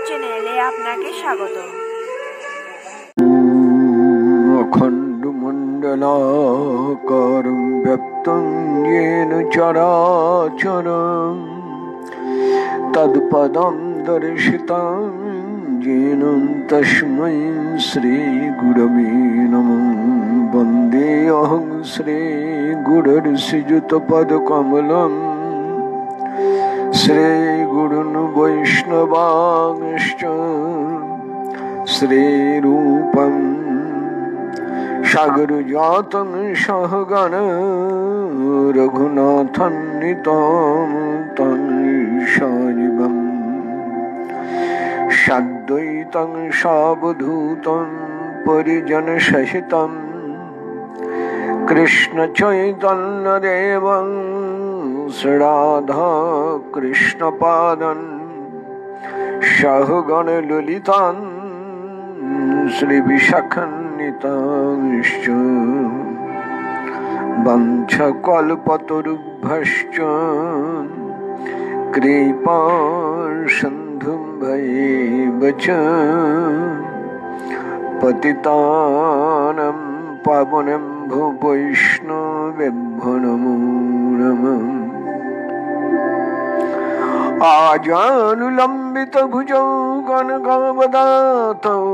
চ্যানেলে আপনাকে স্বাগত। অখণ্ড মণ্ডলাকারং ব্যপ্তং येन চরাচরং তৎপদং দর্শিতং येन তস্मै শ্রীগুরবে নমঃ। বন্দেऽহং শ্রীগুরুর্শ্রীযুতপদকমলং শ্রীগুরুन् বৈষ্ণবাংশ্চ শ্রীরূপং সাগরজাतं সহগণ রঘুনাথান্বিतं तं সজীবং সাদ্বৈतं সাবধূतं পরিজনসহিतं কৃষ্ণচৈতন্যদেবং রাধা কৃষ্ণপাদং সহগণ ললিতাং শ্রীবিশাখান্বিতাংশ্চ বাঞ্ছাকল্পতরুভ্যশ্চ কৃপা সিন্ধুভ্যৈব চ পতিতানাং পাবনেভ্যো বৈষ্ণবেভ্যো নমো নমঃ। আজানুলম্বিত ভুজৌ কনকাবদাতৌ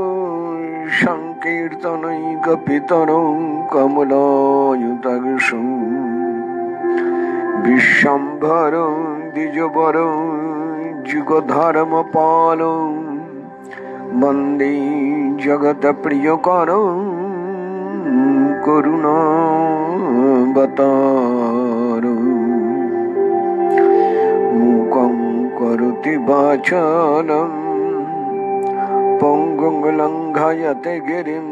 সংকীর্তনৈকপিতরৌ কমলায়ুতাংশৌ বিশ্বম্ভরৌ দ্বিজবরৌ যুগধর্মপালৌ বন্দে জগৎপ্রিয়করৌ করুণাবতারৌ। মূকং করোতি বাচালং পঙ্গুং লঙ্ঘয়তে গিরিম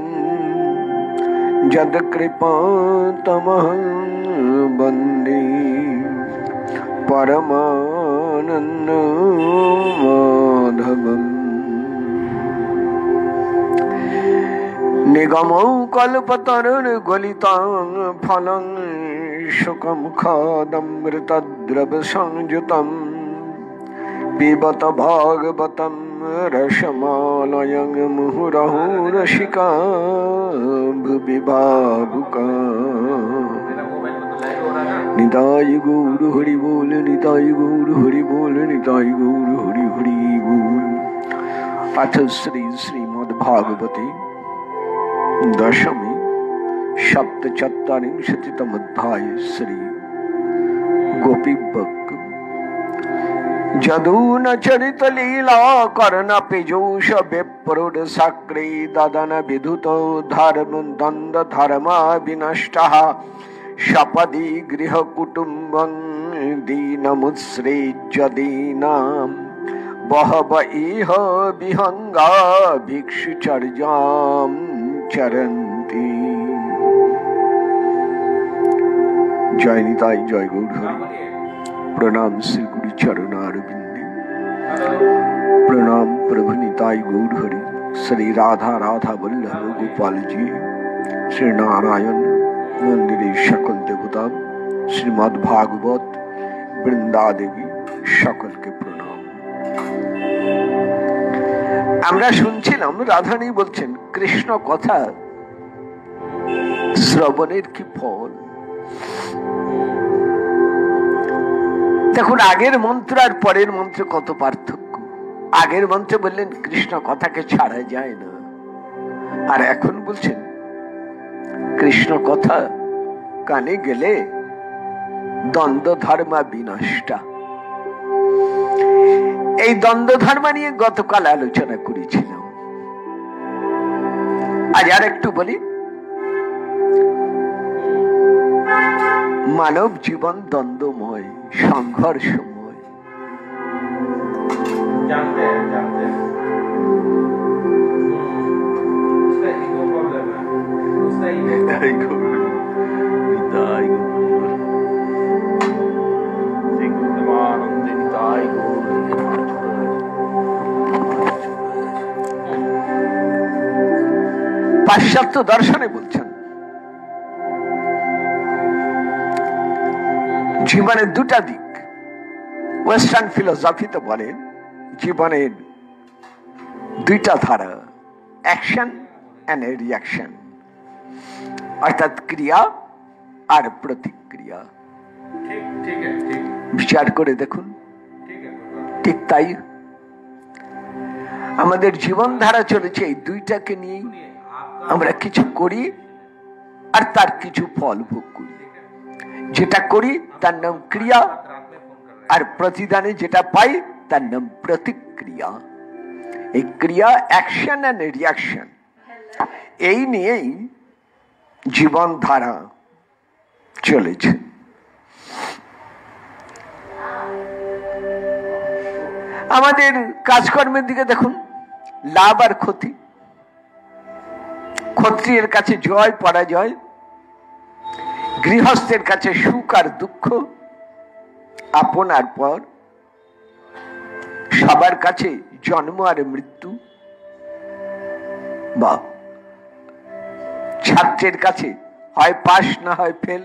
যৎকৃপাতমহং বন্দে পরমানন্দমাধবম। নিগমৌ কল্পতরুর্গলিতাং ফলং শুকমুখাদমৃতদ্রবসংযুতং পিবত ভাগবতং রসমালয়ং মুহুরহু রসিকা ভুবি ভাবুকা। নিতাই গৌর হরি বল, নিতাই গৌর হরি বল, নিতাই গৌর হরি হরি বল। अथ श्री श्रीमद्भागवते दशमी सप्तचत्वारिंशतितमोऽध्याय श्री गोपीवग। जदून चरित लीला कर्ण पीयूष विप्रुड सक्रे ददन विधुतो धर्म द्वंद धर्मा विनष्टः सपदि गृह कुटुम्बं दीनमुत्सृज्य दीनां बहव इह विहंगा भिक्षुचर्यां चरन्ति। जय निताई जय गौर हरि। प्रणाम श्री गुरु चरणारविंदे। प्रणाम प्रभु निताई गौर हरि। श्री राधा राधा वल्लभ गोपाल जी, श्री नारायण मंदिरे सकल देवता, श्रीमद् भागवत বৃন্দা দেবী সকলকে প্রণাম। আমরা শুনছিলাম রাধারানী বলছেন কৃষ্ণ কথা শ্রবণের কি ফল। দেখুন আগের মন্ত্র আর পরের মন্ত্রে কত পার্থক্য। আগের মন্ত্রে বললেন কৃষ্ণ কথাকে ছাড়া যায় না, আর এখন বলছেন কৃষ্ণ কথা কানে গেলে দ্বন্দ্ব ধর্মা বিনষ্টা। এই দ্বন্দ্ব ধর্ম নিয়ে গতকাল আলোচনা করেছিলাম। আজ আর একটু বলি। মানব জীবন দ্বন্দ্বময়, সংঘর্ষময়। পাশ্চাত্য দর্শনে বলছেন জীবনের দুটা দিক। ওয়েস্টার্ন ফিলোসফিতে বলেন জীবনের দুইটা ধারা, অ্যাকশন এন্ড রিয়াকশন, অর্থাৎ ক্রিয়া আর প্রতিক্রিয়া। বিচার করে দেখুন, ঠিক তাই আমাদের জীবনধারা চলেছে এই দুইটাকে নিয়েই। আমরা কিছু করি আর তার কিছু ফল ভোগ করি। যেটা করি তার নাম ক্রিয়া, আর প্রতিদানে যেটা পাই তার নাম প্রতিক্রিয়া। এই ক্রিয়া, অ্যাকশন এন্ড রিয়াকশন, এই নিয়েই জীবনধারা চলেছে। আমাদের কাজকর্মের দিকে দেখুন, লাভ আর ক্ষতি, ক্ষত্রিয়ের কাছে জয় পরাজয়, গৃহস্থের কাছে সুখ আর দুঃখ, আপন আর পর, সবার কাছে জন্ম আর মৃত্যু, বা ছাত্রের কাছে হয় পাস না হয় ফেল,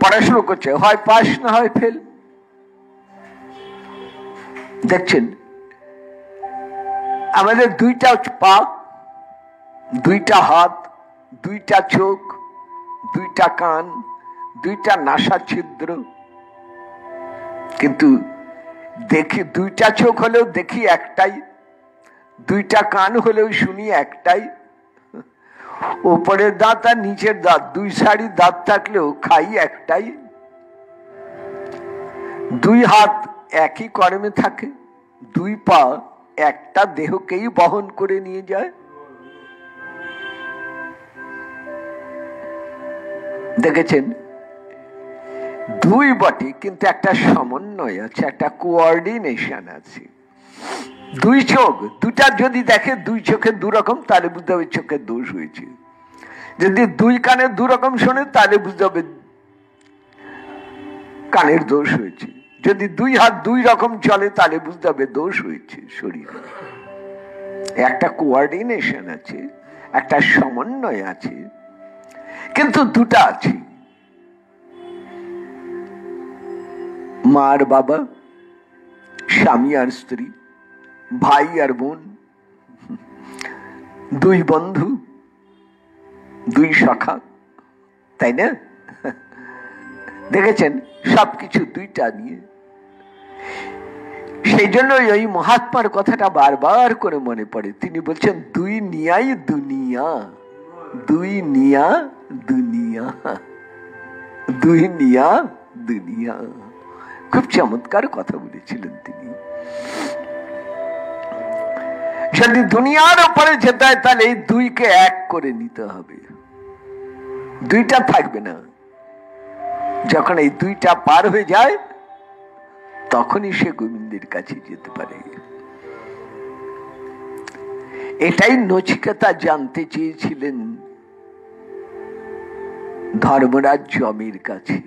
পড়াশোনা করছে হয় পাস না হয় ফেল। দেখছেন আমাদের দুইটা পা, দুইটা হাত, দুইটা চোখ, দুইটা কান, দুইটা নাসা ছিদ্র, কিন্তু দেখি দুইটা চোখ হলেও দেখি একটাই, দুইটা কান হলেও শুনি একটাই, উপরের দাঁত আর নিচের দাঁত, দুই সারি দাঁত থাকলেও খাই একটাই, দুই হাত একই কর্মে থাকে, দুই পা একটা দেহকেই বহন করে নিয়ে যায়। দেখেছেন, দুই বটে কিন্তু একটা সমন্বয় আছে, একটা কোঅর্ডিনেশন আছে। দুই চোখ, দুটা যদি দেখে দুই চোখে দুরকম, তাহলে বুঝতে হবে চোখের দোষ হয়েছে। যদি দুই কানে দুরকম শোনে তাহলে বুঝতে হবে কানের দোষ হয়েছে। যদি দুই হাত দুই রকম চলে তাহলে বুঝতে হবে দোষ হয়েছে শরীরে। একটা কোঅর্ডিনেশন আছে, একটা সমন্বয় আছে, কিন্তু দুটা আছে। মা আর বাবা, স্বামী আর স্ত্রী, ভাই আর বোন, দুই বন্ধু, দুই সখা, তাই না? দেখেছেন সবকিছু দুইটা নিয়ে। সেই জন্য ওই মহাত্মার কথাটা বারবার করে মনে পড়ে। তিনি বলছেন দুই নিয়াই দুনিয়া, দুই নিয়া দুনিয়া, দুই নিয়া দুনিয়া। খুব চমৎকার কথা বলেছিলেন তিনি। যদি দুনিয়ার উপরে যেতে হয় তাহলে এই দুইকে এক করে নিতে হবে, দুইটা থাকবে না। যখন এই দুইটা পার হয়ে যায় তখনই সে গোবিন্দের কাছে যেতে পারে। এটাই নচিকেতা জানতে চেয়েছিলেন ধর্মরাজ যমের কাছে।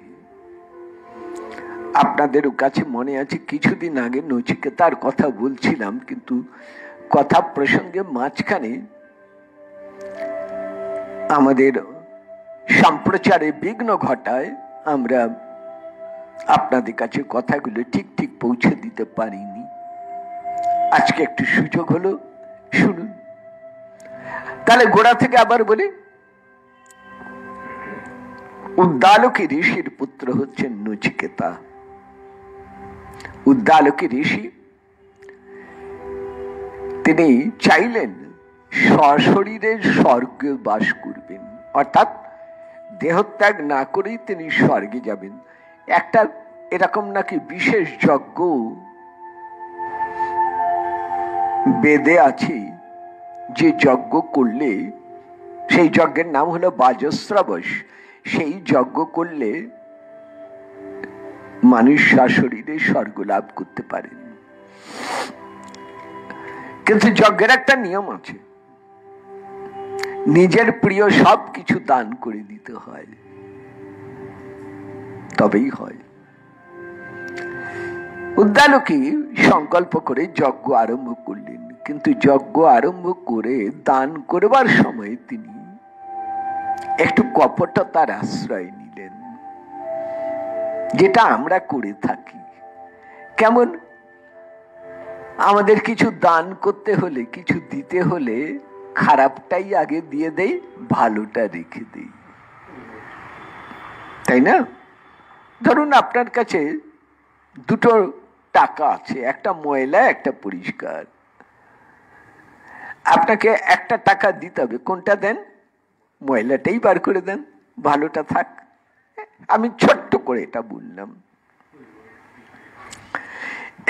আপনাদের কাছে মনে আছে কিছুদিন আগে নচিকেতার কথা বলছিলাম, কিন্তু কথা প্রসঙ্গে মাঝখানে আমাদের সম্প্রচারে বিঘ্ন ঘটায় আমরা আপনাদের কাছে কথাগুলো ঠিক ঠিক পৌঁছে দিতে পারিনি। আজকে একটু সুযোগ হলো, শুনুন। তাহলে গোড়া থেকে আবার বলি, উদ্দালকী ঋষির পুত্র হচ্ছেন নচিকেতা। উদ্দালকী ঋষি তিনি চাইলেন সশরীরে স্বর্গে বাস করবেন, অর্থাৎ দেহত্যাগ না করেই তিনি স্বর্গে যাবেন। একটা এরকম নাকি বিশেষ যজ্ঞ বেদে আছে, যে যজ্ঞ করলে, সেই যজ্ঞের নাম হলো বাজস্রাবস, সেই যজ্ঞ করলে মানুষ সশরীরে স্বর্গ লাভ করতে পারেন। কিন্তু যজ্ঞের একটা নিয়ম আছে, নিজের প্রিয় সব কিছু দান করে দিতে হয়, তবেই হয়। উদ্দালকী সংকল্প করে যজ্ঞ আরম্ভ করলেন, কিন্তু যজ্ঞ আরম্ভ করে দান করবার সময় তিনি একটু কপটতার আশ্রয় নিলেন, যেটা আমরা করে থাকি। কেমন? আমাদের কিছু দান করতে হলে, কিছু দিতে হলে খারাপটাই আগে দিয়ে দেই, ভালোটা রেখে দেই, তাই না? ধরুন আপনার কাছে দুটো টাকা আছে, একটা ময়লা একটা পরিষ্কার। আপনাকে একটা টাকা দিতে হবে, কোনটা দেন? ময়লাটাই বার করে দেন, ভালোটা থাক। আমি ছোট্ট করে এটা বললাম।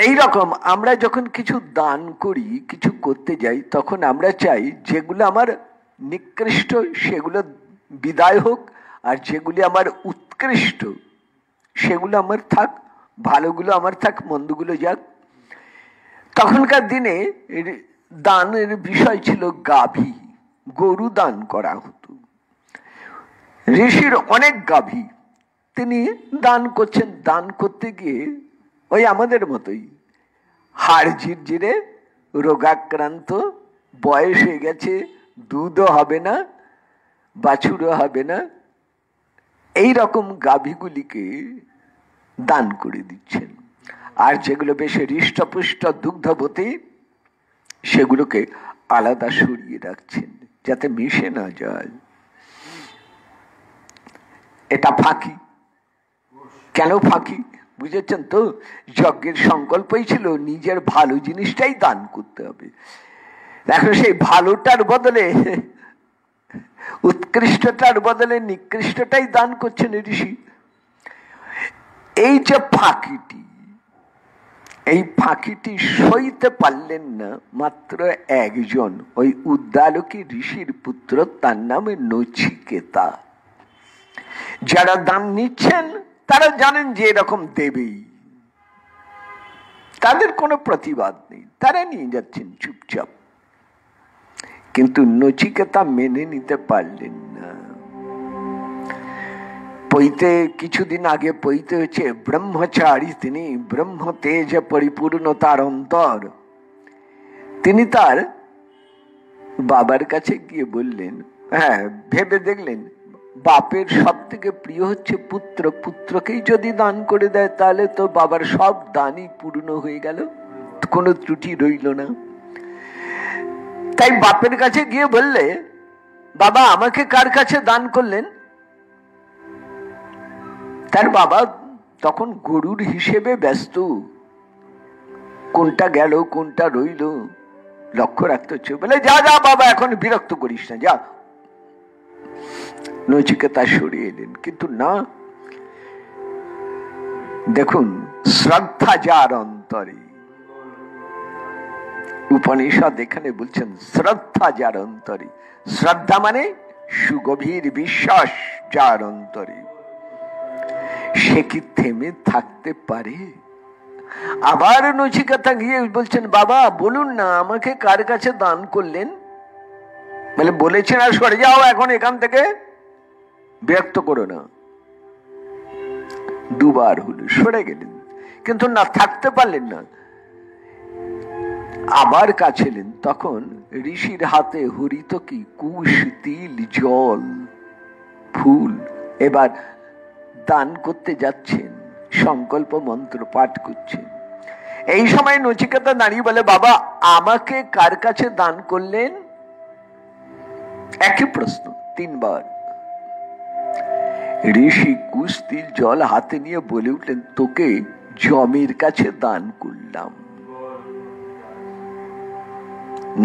এইরকম আমরা যখন কিছু দান করি, কিছু করতে যাই, তখন আমরা চাই যেগুলো আমার নিকৃষ্ট সেগুলো বিদায় হোক, আর যেগুলি আমার উৎকৃষ্ট সেগুলো আমার থাক, ভালোগুলো আমার থাক, মন্দগুলো যাক। তখনকার দিনে দানের বিষয় ছিল গাভী, গরু দান করা হতো। ঋষির অনেক গাভী, তিনি দান করছেন। দান করতে গিয়ে ওই আমাদের মতোই হাড় ঝিরঝিরে, রোগাক্রান্ত, বয়স হয়ে গেছে, দুধও হবে না, বাছুরও হবে না, এই রকম গাভীগুলিকে দান করে দিচ্ছেন। আর যেগুলো বেশ হৃষ্টপুষ্ট দুগ্ধবতী সেগুলোকে আলাদা সরিয়ে রাখছেন যাতে মিশে না যায়। এটা ফাঁকি। কেন ফাঁকি বুঝেছেন তো? যজ্ঞের সংকল্পই ছিল নিজের ভালো জিনিসটাই দান করতে হবে। দেখো সেই ভালোটার বদলে, উৎকৃষ্টটার বদলে নিকৃষ্টটাই দান করছেন ঋষি। এই যে ফাঁকিটি, এই ফাঁকিটি সইতে পারলেন না মাত্র একজন, ওই উদ্দালকী ঋষির পুত্র, তার নামে নচিকেতা। যারা দান নিচ্ছেন তারা জানেন যে এরকম দেবেই, তাদের কোনো প্রতিবাদ নেই, তারা নিয়ে যাচ্ছেন চুপচাপ। কিন্তু নচিকেতা মেনে নিতে পারলেন না। পইতে কিছুদিন আগে পইতে হচ্ছে ব্রহ্মচারী, তিনি ব্রহ্ম তেজ পরিপূর্ণ তার অন্তর। তিনি তার বাবার কাছে গিয়ে বললেন, হ্যাঁ ভেবে দেখলেন বাপের সব থেকে প্রিয় হচ্ছে পুত্র, পুত্রকেই যদি দান করে দেয় তাহলে তো বাবার সব দানই পূর্ণ হয়ে গেল, কোনো ত্রুটি রইল না। তাই বাপের কাছে গিয়ে বললে, বাবা আমাকে কার কাছে দান করলেন? তার বাবা তখন গরুর হিসেবে ব্যস্ত, কোনটা গেল কোনটা রইল লক্ষ্য রাখতে হচ্ছে। বলে যা যা বাবা, এখন বিরক্ত করিস না, যা। নচিকেতা সরিয়ে এলেন, কিন্তু না, দেখুন শ্রদ্ধা যার অন্তরে, উপনিষদ এখানে বলছেন শ্রদ্ধা যার অন্তরে। শ্রদ্ধা মানে সুগভীর বিশ্বাস যার অন্তরে, সে কি থেমে থাকতে পারে? আবার নচিকেতা গিয়ে বলছেন, বাবা বলুন না আমাকে কার কাছে দান করলেন? বলে বলেছেন আর সরে যাও এখন এখান থেকে, বিরক্ত করো না। দুবার হলো, সরে গেলেন, কিন্তু না থাকতে পারলেন না। আবার কাছে এলেন, তখন ঋষির হাতে হরিত কি কুশ, তিল, জল, ফুল। এবার দান করতে যাচ্ছেন, সংকল্প মন্ত্র পাঠ করছেন। এই সময় নচিকেতা দাঁড়িয়ে বলে, বাবা আমাকে কার কাছে দান করলেন? একই প্রশ্ন তিনবার। ঋষি কুশ, তিল, জল হাতে নিয়ে বলে উঠলেন, তোকে জমের কাছে দান করলাম।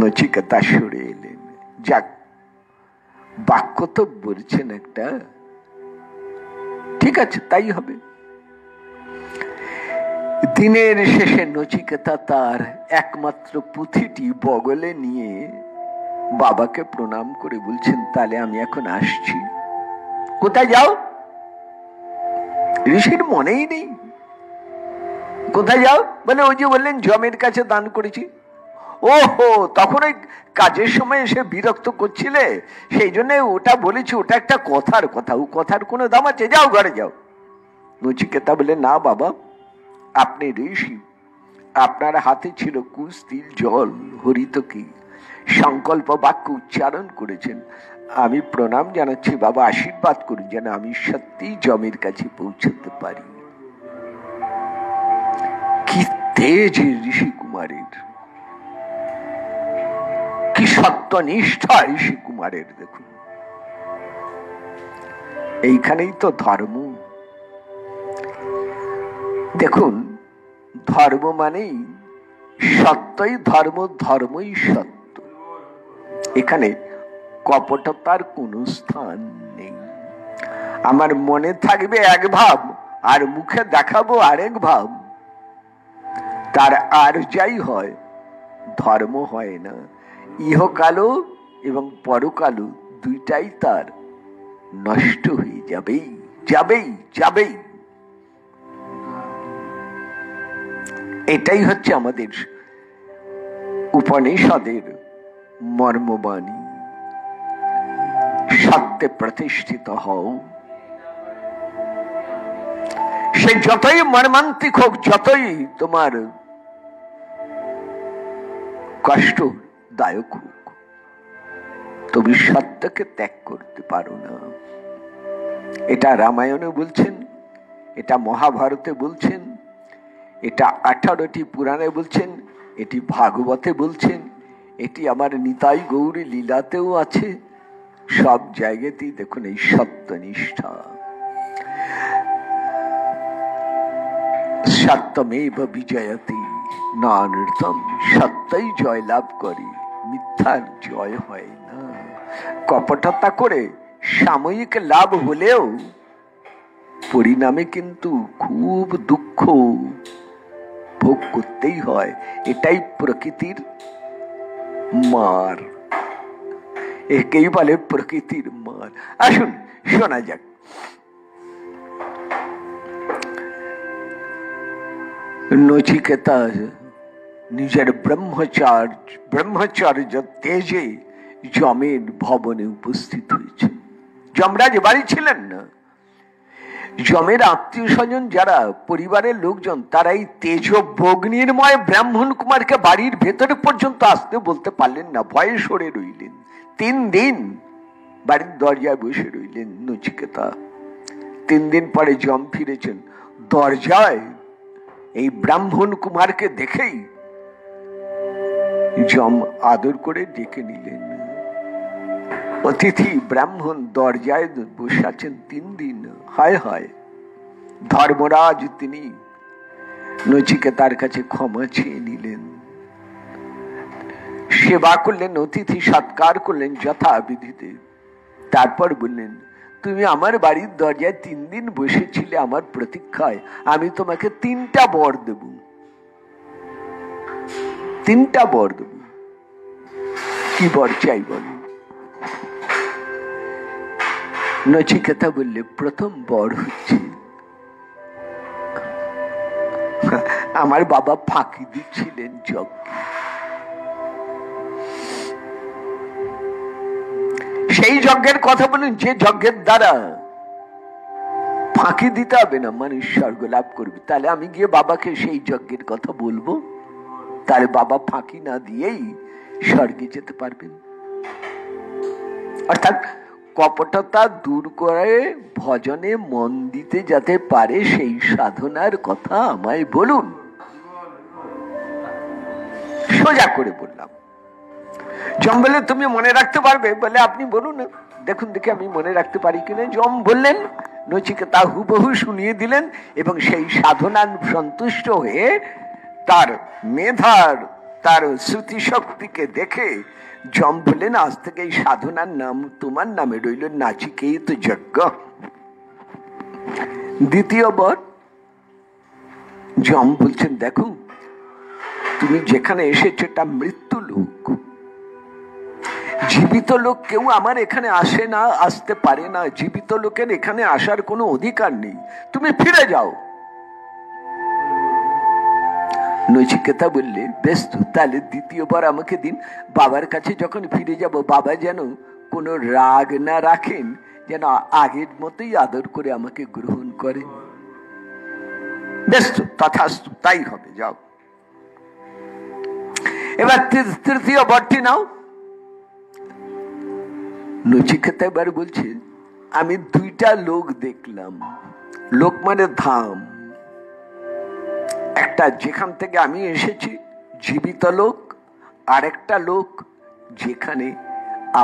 নচিকেতা সরে এলেন। যাক, বাক্য তো বলছেন একটা, ঠিক আছে তাই হবে। দিনের শেষে নচিকেতা তার একমাত্র পুঁথিটি বগলে নিয়ে বাবাকে প্রণাম করে বলছেন, তাহলে আমি এখন আসছি। কোথায় যাও? ঋষির মনেই নেই কোথায় যাও। বলে ওই যে বললেন জমের কাছে দান করেছি। ওহো, তখন ওই কাজের সময় এসে বিরক্ত করছিলে, সেই জন্য ওটা বলেছি, ওটা একটা কথার কথা, ও কথার কোনো দাম আছে? যাও ঘরে যাও। নচিকেতা বলে, না বাবা, আপনি ঋষি, আপনার হাতে ছিল কুশ, তিল, জল, হরিত কি, সংকল্প বাক্য উচ্চারণ করেছেন, আমি প্রণাম জানাচ্ছি। বাবা আশীর্বাদ করুন যেন আমি সত্যি জমের কাছে পৌঁছতে পারি। কি তেজ ঋষি কুমারের! সত্যনিষ্ঠা ঋষি কুমারের। দেখুন এইখানেই তো ধর্ম। দেখুন ধর্ম মানেই সত্যই ধর্ম, ধর্মই সত্য। এখানে কপটতার কোন স্থান নেই। আমার মনে থাকবে এক ভাব আর মুখে দেখাবো আরেক ভাব, তার আর যাই হয় ধর্ম হয় না। ইহকালো এবং পরকালো দুইটাই তার নষ্ট হয়ে যাবেই যাবেই যাবেই। এটাই হচ্ছে আমাদের উপনিষদের মর্মবাণী। সত্যে প্রতিষ্ঠিত হও, সে যতই মর্মান্তিক হোক, যতই তোমার কষ্টদায়ক হোক, তুমি সত্যকে ত্যাগ করতে পারো না। এটা রামায়ণে বলছেন, এটা মহাভারতে বলছেন, এটা 18টি পুরাণে বলছেন, এটি ভাগবতে বলছেন, এটি আমার নিতাই গৌরী লীলাতেও আছে। সব জায়গাতেই দেখুন এই সত্যনিষ্ঠা। সত্যমেব বিজয়তি না নৃতম, সত্যই জয় লাভ করে, মিথ্যার জয় হয় না। কপটতা করে সাময়িক লাভ হলেও পরিণামে কিন্তু খুব দুঃখ ভোগ করতেই হয়। এটাই প্রকৃতির মার, একেই বলে প্রকৃতির মার। আসুন শোনা যাক। নচিকেতা নিজের ব্রহ্মচর্য তেজে যমের ভবনে উপস্থিত হয়েছে। যমরাজ বাড়ি ছিলেন না। যমের আত্মীয় স্বজন যারা, পরিবারের লোকজন, তারা এই তেজবগ্নির্ময় ব্রাহ্মণ কুমারকে বাড়ির ভেতরে পর্যন্ত আসতে বলতে পারলেন না, ভয়ে সরে রইলেন। 3 দিন বাড়ির দরজায় বসে রইলেন নচিকেতা। 3 দিন পরে যম ফিরেছেন। দরজায় এই ব্রাহ্মণ কুমারকে দেখেই যম আদর করে ডেকে নিলেন। অতিথি ব্রাহ্মণ দরজায় বসে আছেন 3 দিন। হায় হায়, ধর্মরাজ তিনি নচিকেতার কাছে ক্ষমা চেয়ে নিলেন, সেবা করলেন, অতিথি সৎকার করলেন যথাবিধিতে। তারপর বললেন, তুমি আমার বাড়ির দরজায় 3 দিন বসেছিলে আমার প্রতীক্ষায়, আমি তোমাকে 3টা বর দেব, 3টা বর দেব। কি বর চাই বলো? নচিকেতা বললে, প্রথম বর হচ্ছে আমার বাবা ফাঁকি দিচ্ছিলেন যজ্ঞে, সেই যজ্ঞের কথা বলুন যে যজ্ঞের দ্বারা ফাঁকি দিতে হবে না, মানুষ স্বর্গ লাভ করবে। তাহলে আমি গিয়ে বাবাকে সেই যজ্ঞের কথা বলবো, তাহলে বাবা ফাঁকি না দিয়েই স্বর্গে যেতে পারবেন। অর্থাৎ কপটতা দূর করে ভজনে মন দিতে যাতে পারে, সেই সাধনার কথা আমায় বলুন। সোজা করে বললাম। যম বলে, তুমি মনে রাখতে পারবে? বলে, আপনি বলুন না, দেখুন দেখি আমি মনে রাখতে পারি কিনা। যম বললেন, নচিকেতা হুবহু শুনিয়ে দিলেন, এবং সেই সাধনা সন্তুষ্ট হয়ে তার মেধার, তার শ্রুতি শক্তিকে দেখে যম বললেন, আজ থেকে এই সাধনার নাম তোমার নামে রইল নাচিকেত যজ্ঞ। দ্বিতীয় বর, যম বলছেন, দেখো তুমি যেখানে এসেছো এটা মৃত্যু লোক, জীবিত লোক কেউ আমার এখানে আসে না, আসতে পারে না। জীবিত লোকের এখানে আসার কোনো অধিকার নেই, তুমি ফিরে যাও। নচিকেতা বললে, বেশ তো, তাহলে দ্বিতীয়বার আমাকে দিন। বাবার কাছে যখন ফিরে যাব, বাবা যেন কোনো রাগ না রাখেন, যেন আগের মতোই আদর করে আমাকে গ্রহণ করেন। বেশ তো, তথাস্তু, তাই হবে, যাও। এবার তৃতীয় বরটি নাও। নচিকেতা এবার বলছে, আমি 2টা লোক দেখলাম। লোক মানে ধাম। একটা যেখান থেকে আমি এসেছি জীবিত লোক, আর একটা লোক যেখানে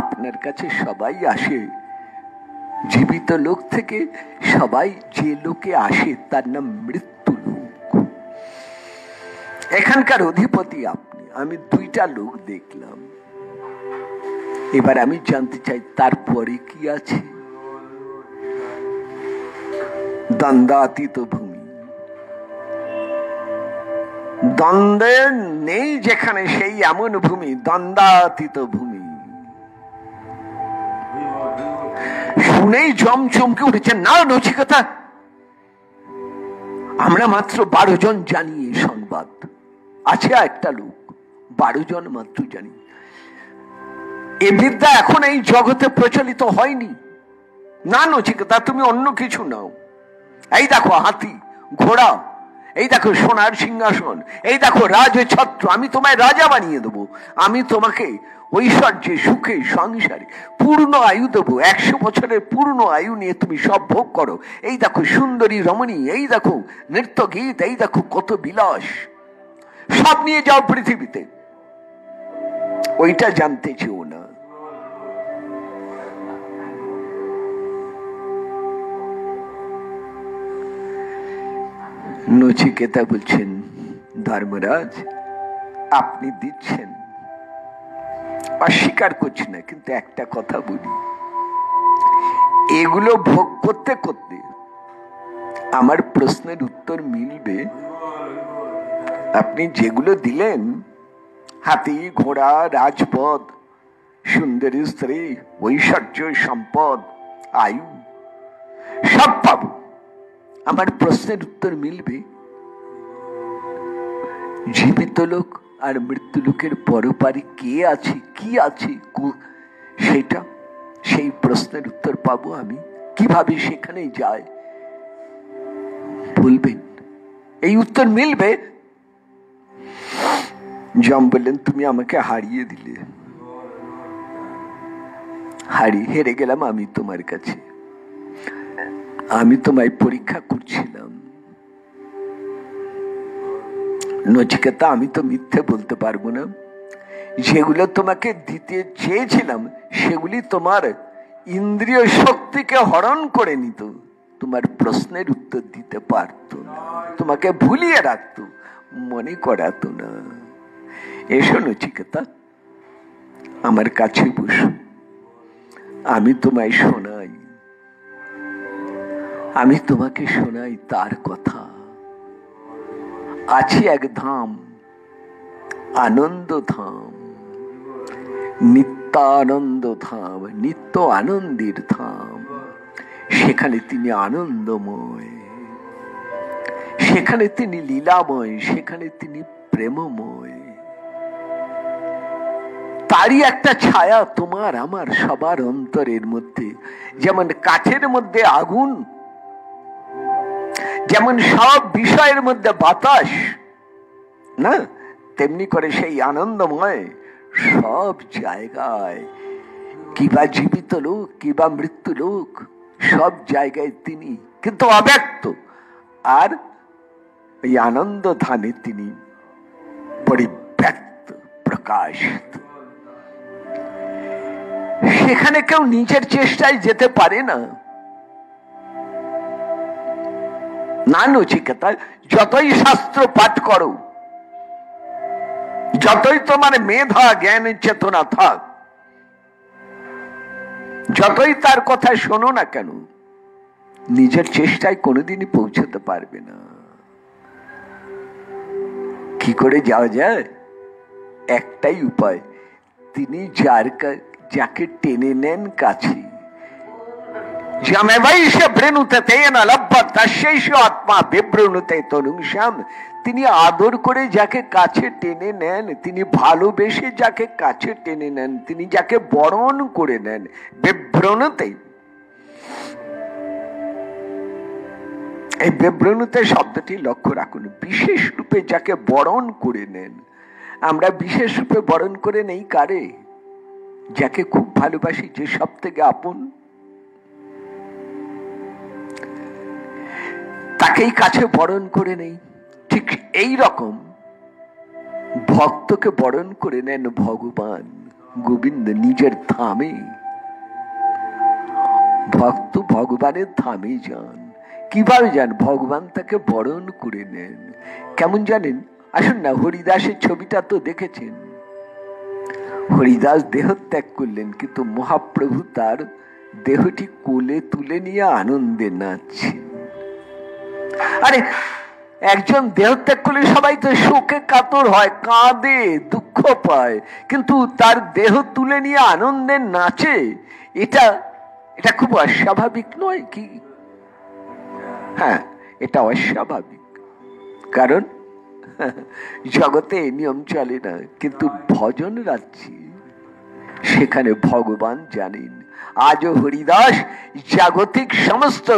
আপনার কাছে সবাই আসে, জীবিত লোক থেকে সবাই যে লোকে আসে তার নাম মৃত্যু লোক। এখানকার অধিপতি আপনি। আমি দুইটা লোক দেখলাম, এবার আমি জানতে চাই তারপরে কি আছে। দ্বন্দ্বাতীত ভূমি, দ্বন্দ্বের নেই যেখানে সেই এমন ভূমি দ্বন্দ্বাতীত ভূমি। শুনেই জম চমকে উঠেছেন, না নচিকেতা, আমরা মাত্র 12 জন জানি এই সংবাদ। আছে একটা লোক, 12 জন মাত্র জানি। এ বিদ্যা এখন এই জগতে প্রচলিত হয়নি। না নচিকেতা, তুমি অন্য কিছু নাও। এই দেখো হাতি, ঘোড়া, এই দেখো সোনার সিংহাসন, এই দেখো রাজছত্র, আমি তোমায় রাজা বানিয়ে দেবো। আমি তোমাকে ঐশ্বর্যে, সুখে, সংসারে পূর্ণ আয়ু দেবো। 100 বছরের পূর্ণ আয়ু নিয়ে তুমি সব ভোগ করো। এই দেখো সুন্দরী রমণী, এই দেখো নৃত্য গীত, এই দেখো কত বিলাস, সব নিয়ে যাও পৃথিবীতে। ওইটা জানতে চেও না। নচিকেতা বলছেন, ধর্মরাজ আপনি দিচ্ছেন, অস্বীকার করছি না, কিন্তু একটা কথা বলি, এগুলো ভোগ করতে করতে আমার প্রশ্নের উত্তর মিলবে। আপনি যেগুলো দিলেন, হাতি, ঘোড়া, রাজপদ, সুন্দরী স্ত্রী, ঐশ্বর্য, সম্পদ, আয়ু, সব পাবো। আমার প্রশ্নের উত্তর মিলবে। জীবিত লোক আর মৃত্যু লোকের পরপারে কে আছে, কি আছে, সেটা, সেই প্রশ্নের উত্তর পাবো আমি। কিভাবে সেখানে যায় বলবেন, এই উত্তর মিলবে। যম বললেন, তুমি আমাকে হারিয়ে দিলে, হেরে গেলাম আমি তোমার কাছে। আমি তোমায় পরীক্ষা করছিলাম। নচিকেতা, আমি তো মিথ্যে বলতে পারবো না। যেগুলো তোমাকে দিতে চেয়েছিলাম সেগুলি তোমার ইন্দ্রিয় শক্তিকে হরণ করে নিত, তোমার প্রশ্নের উত্তর দিতে পারত না, তোমাকে ভুলিয়ে রাখতো, মনে করাতো না। এসো নচিকেতা, আমার কাছে বসো, আমি তোমায় শোনাই, আমি তোমাকে শোনাই তার কথা। আছে এক ধাম, আনন্দ ধাম, নিত্যানন্দ ধাম, নিত্য আনন্দের ধাম। সেখানে তিনি আনন্দময়, সেখানে তিনি লীলাময়, সেখানে তিনি প্রেমময়। তারই একটা ছায়া তোমার আমার সবার অন্তরের মধ্যে। যেমন কাঠের মধ্যে আগুন, যেমন সব বিষয়ের মধ্যে বাতাস, না তেমনি করে সেই আনন্দময় সব জায়গায়, কিবা জীবিত লোক কিবা মৃত্যু লোক, সব জায়গায় তিনি, কিন্তু অব্যক্ত। আর এই আনন্দ ধানে তিনি পরিব্যক্ত, প্রকাশিত। সেখানে কেউ নিজের চেষ্টায় যেতে পারে না। না নচিকেতা, যতই শাস্ত্র পাঠ করো, যতই তোমার মেধা জ্ঞান চেতনা থাক, যতই তার কথা শোনো না কেন, নিজের চেষ্টায় কোনোদিনই পৌঁছতে পারবে না। কি করে যাওয়া যায়? একটাই উপায়, তিনি যাকে টেনে নেন কাছে, তিনি আদর করে যাকে কাছে টেনে নেন, তিনি ভালোবেসে যাকে কাছে টেনে নেন, তিনি যাকে বরণ করে নেন, বিভ্রণতে, এই বিভ্রণতে শব্দটি লক্ষ্য রাখুন, বিশেষ রূপে যাকে বরণ করে নেন। আমরা বিশেষ রূপে বরণ করে নেই কারে? যাকে খুব ভালোবাসি, যে সব থেকে আপন, তাকেই কাছে বরণ করে নেই। ঠিক এই রকম ভক্তকে বরণ করে নেন ভগবান। গোবিন্দ নিজের ধামে, ভক্ত ভগবানের ধামে যান। কিভাবে যান? ভগবান তাকে বরণ করে নেন। কেমন জানেন? আসুন না, হরিদাসের ছবিটা তো দেখেছেন। হরিদাস দেহ ত্যাগ করলেন, কিন্তু মহাপ্রভু তার দেহটি কোলে তুলে নিয়ে আনন্দে নাচছেন। আরে একজন দেহ ত্যাগ করলে সবাই তো শোকে কাতর হয়, কাঁদে, দুঃখ পায়, কিন্তু তার দেহ তুলে নিয়ে আনন্দে নাচে, এটা এটা খুব অস্বাভাবিক নয় কি? হ্যাঁ, এটা অস্বাভাবিক। কারণ জগতে নিয়ম চলে না, কিন্তু ভজন রাজ্যে সেখানে ভগবান জানেন। আজও হরিদাস জাগতিক সমস্ত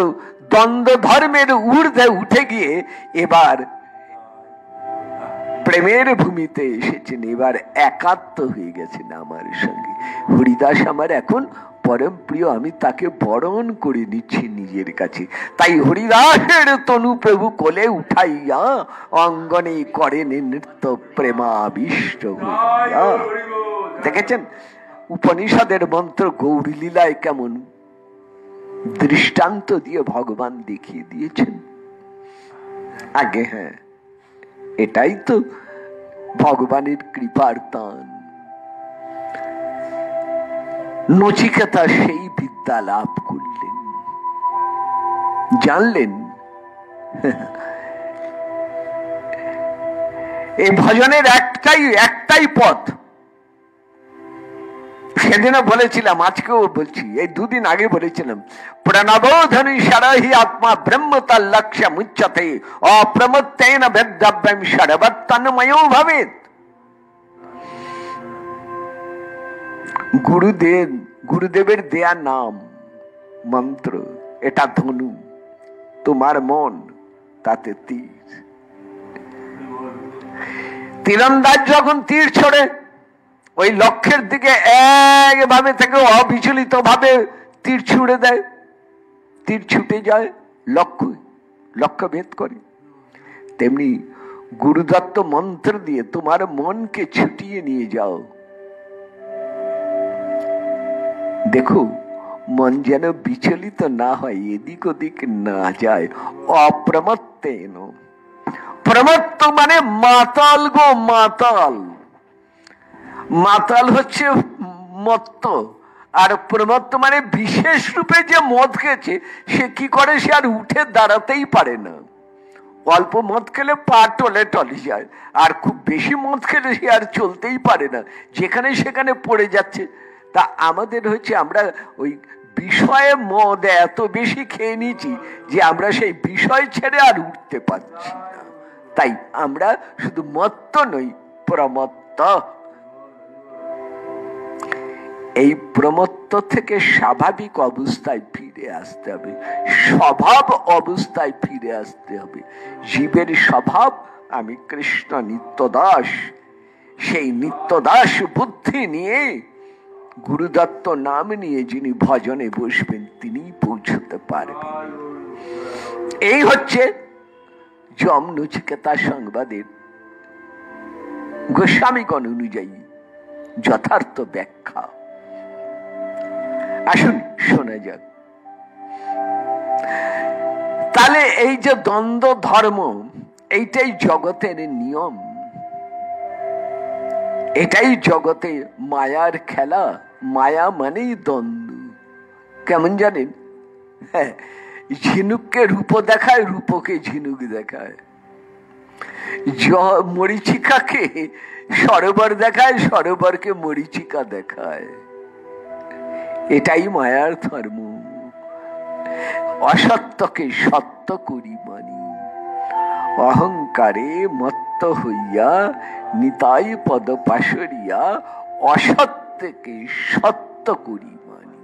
দ্বন্দ্ব ধর্মের ঊর্ধ্বে উঠে গিয়ে এবার প্রেমের ভূমিতে এসেছেন, এবার একাত্ম হয়ে গেছেন আমার সঙ্গে। হরিদাস আমার এখন পরম প্রিয়, আমি তাকে বরণ করে নিচ্ছি নিজের কাছে। তাই হরিদাসের তনু প্রভু কোলে উঠাইয়া অঙ্গনে করেন নৃত্য প্রেমাবিষ্ট হইয়া। দেখেছেন উপনিষদের মন্ত্র গৌরী লীলায় কেমন দৃষ্টান্ত দিয়ে ভগবান দেখিয়ে দিয়েছেন। আগে হ্যাঁ, এটাই তো ভগবানের কৃপার দান। নচিকেতা সেই বিদ্যা লাভ করলেন, জানলেন এই ভজনের একটাই পথ। সেদিনও বলেছিলাম, আজকেও বলছি, এই দুদিন আগে বলেছিলাম, প্রণবোধনি সারহি আত্মা ব্রহ্ম তার লক্ষ্য মুচ্যতে অপ্রমত্তেন বেদ্যব্যম সর্বতন্ময়ো ভবেৎ। গুরুদেবের দেয়া নাম মন্ত্র, এটা ধনু, তোমার মন তাতে তীর। তীরন্দাজ যখন তীর ছড়ে ওই লক্ষ্যের দিকে একভাবে থেকে অবিচলিত ভাবে তীর ছুড়ে দেয়, তীর ছুটে যায়, লক্ষ্য ভেদ করে। তেমনি গুরুদত্ত মন্ত্র দিয়ে তোমার মনকে ছুটিয়ে নিয়ে যাও। দেখো মন যেন বিচলিত না হয়, এদিক ওদিক না যায়। অপ্রমত্তেন, প্রমত্ত মানে মাতাল গো, মাতাল। মাতাল হচ্ছে মত্ত, আর প্রমত্ত মানে বিশেষ রূপে যে মদ খেয়েছে সে কি করে, সে আর উঠে দাঁড়াতেই পারে না। অল্প মদ খেলে পা টলে টলে যায়, আর খুব বেশি মদ খেলে সে আর চলতেই পারে না, যেখানে সেখানে পড়ে যাচ্ছে। তা আমাদের হচ্ছে, আমরা ওই বিষয়ে মদ এত বেশি খেয়ে নিয়েছি যে আমরা সেই বিষয় ছেড়ে আর উঠতে পারছি না। তাই আমরা শুধু মত্ত নই, প্রমত্ত। এই প্রমত্ত থেকে স্বাভাবিক অবস্থায় ফিরে আসতে হবে, স্বভাব অবস্থায় ফিরে আসতে হবে। জীবের স্বভাব আমি কৃষ্ণ নিত্যদাস, সেই নিত্যদাস বুদ্ধি নিয়ে গুরুদত্ত নাম নিয়ে যিনি ভজনে বসবেন তিনি পৌঁছতে পারবেন। এই হচ্ছে যম নচিকেতা সংবাদের গোস্বামীগণ অনুযায়ী যথার্থ ব্যাখ্যা। আসুন শোনা যাক। তাহলে এই যে দ্বন্দ্ব ধর্ম, এইটাই জগতের নিয়ম, এটাই জগতে মায়ার খেলা। মায়া মানেই দ্বন্দ্ব। কেমন জানেন? হ্যাঁ, ঝিনুককে রূপ দেখায়, রূপকে ঝিনুক দেখায়। মরিচিকাকে সরোবর দেখায়, সরোবরকে মরিচিকা দেখায়। এটাই মায়ার ধর্ম। অসত্যকে সত্য করি মানি, অহংকারে মত্ত হইয়া নিতাই পদ পাশরিয়া অসত্যকে সত্য করি মানি।